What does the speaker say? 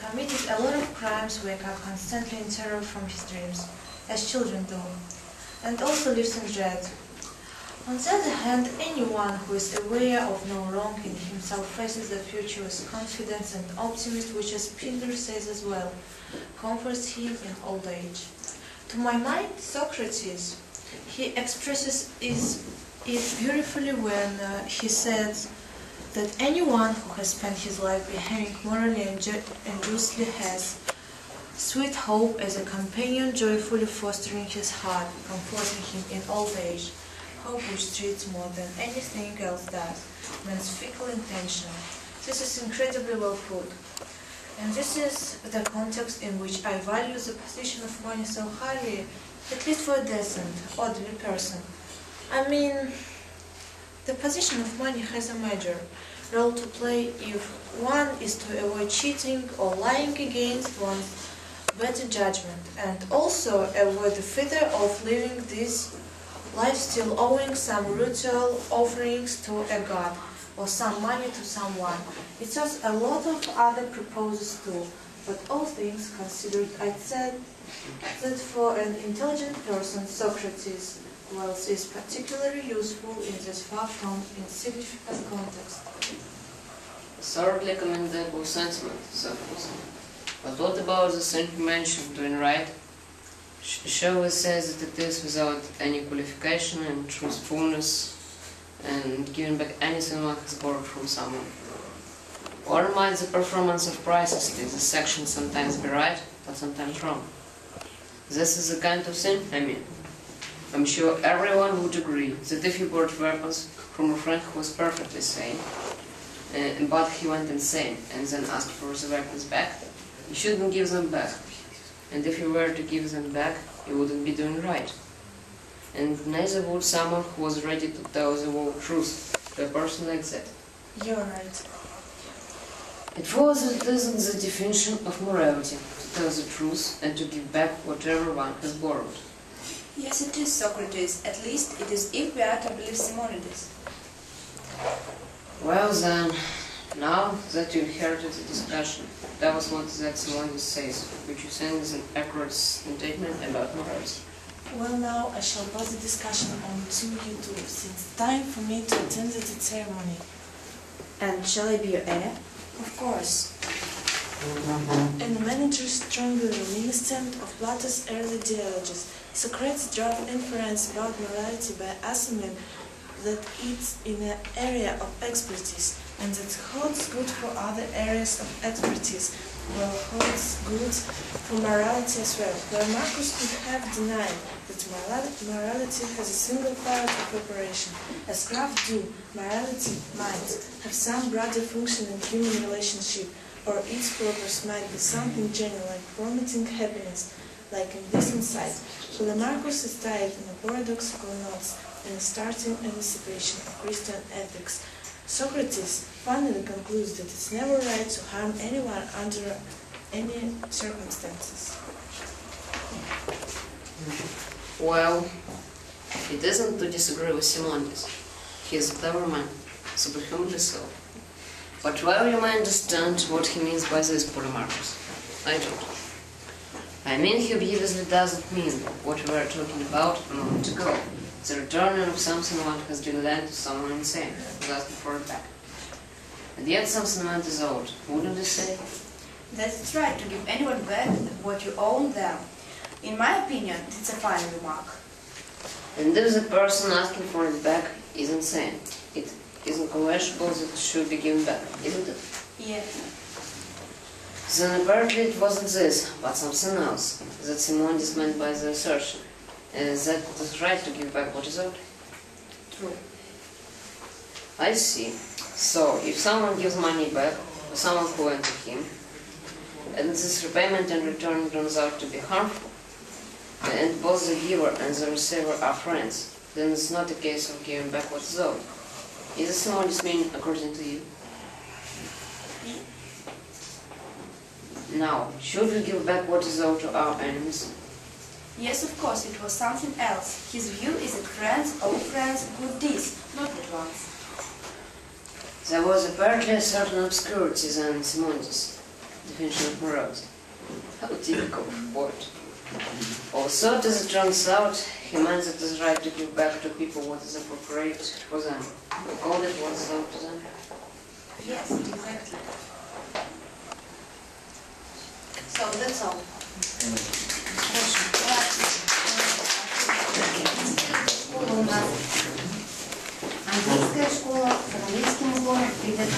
committed a lot of crimes, wake up constantly in terror from his dreams, as children do, and also lives in dread. On the other hand, anyone who is aware of no wrong in himself faces the future with confidence and optimism, which, as Pindar says as well, comforts him in old age. To my mind, Socrates, he expresses it beautifully when he says that anyone who has spent his life behaving morally and justly has sweet hope as a companion, joyfully fostering his heart, comforting him in old age. Hope which treats more than anything else does, man's fickle intention. This is incredibly well put. And this is the context in which I value the position of money so highly, at least for a decent, orderly person. I mean, the position of money has a major role to play if one is to avoid cheating or lying against one's better judgment, and also avoid the fear of living this life still owing some ritual offerings to a god, or some money to someone. It serves a lot of other purposes too, but all things considered, I'd say that for an intelligent person, Socrates' wealth is particularly useful in this far from insignificant context. Thoroughly commendable sentiment, Socrates. But what about the thing you mentioned, doing right? Shall says that it is without any qualification and truthfulness and giving back anything one has borrowed from someone. Or might the performance of precisely this action sometimes be right, but sometimes wrong? This is the kind of thing, I mean. I'm sure everyone would agree that if you borrowed weapons from a friend who was perfectly sane, but he went insane and then asked for the weapons back, you shouldn't give them back. And if you were to give them back, you wouldn't be doing right. And neither would someone who was ready to tell the whole truth to a person like that. You're right. It isn't the definition of morality to tell the truth and to give back whatever one has borrowed. Yes, it is, Socrates. At least it is if we are to believe Simonides. Well then, now that you inherited the discussion, that was what that Simonides says, which you think is an accurate statement about morality. Well, now I shall pass the discussion on to you two, since it's time for me to attend the ceremony. And shall I be your heir? Of course. In a manner strongly reminiscent of Plato's early dialogues, Socrates draws inference about morality by assuming that it's in an area of expertise, and that holds good for other areas of expertise, well holds good for morality as well, where Marcus could have denied that morality has a single part of operation. As craft do, morality might have some broader function in human relationship, or its purpose might be something general like promoting happiness, like in this insight. Marcus is tied in a paradoxical knots in a starting anticipation of Christian ethics. Socrates finally concludes that it's never right to harm anyone under any circumstances. Well, it isn't to disagree with Simonides. He is a clever man, superhumanly so. But well, you may understand what he means by this, Polemarchus. I don't. I mean, he obviously doesn't mean what we were talking about a moment ago, the returning of something one has been lent to someone insane, who's asking for it back. And yet something one is owed, wouldn't you say? That's right, to give anyone back what you owe them. In my opinion, it's a fine remark. And if the person asking for it back is insane, it isn't questionable that it should be given back, isn't it? Yes. Then apparently it wasn't this, but something else, that Simonides meant by the assertion. That it is right to give back what is owed. True. I see. So, if someone gives money back to someone who lent to him, and this repayment and return turns out to be harmful, and both the giver and the receiver are friends, then it's not a case of giving back what is owed. Is this Simonides mean according to you? Now, should we give back what is owed to our enemies? Yes, of course, it was something else. His view is that friends owe friends good deeds, not at once. There was apparently a certain obscurity then in Simonides. definition of morality. How typical of a poet. Also, as it turns out, he meant it is right to give back to people what is appropriate for them. We called it what is owed to them. Yes, exactly. So that's all. Школа у нас английская школа с английским сбором. Привет.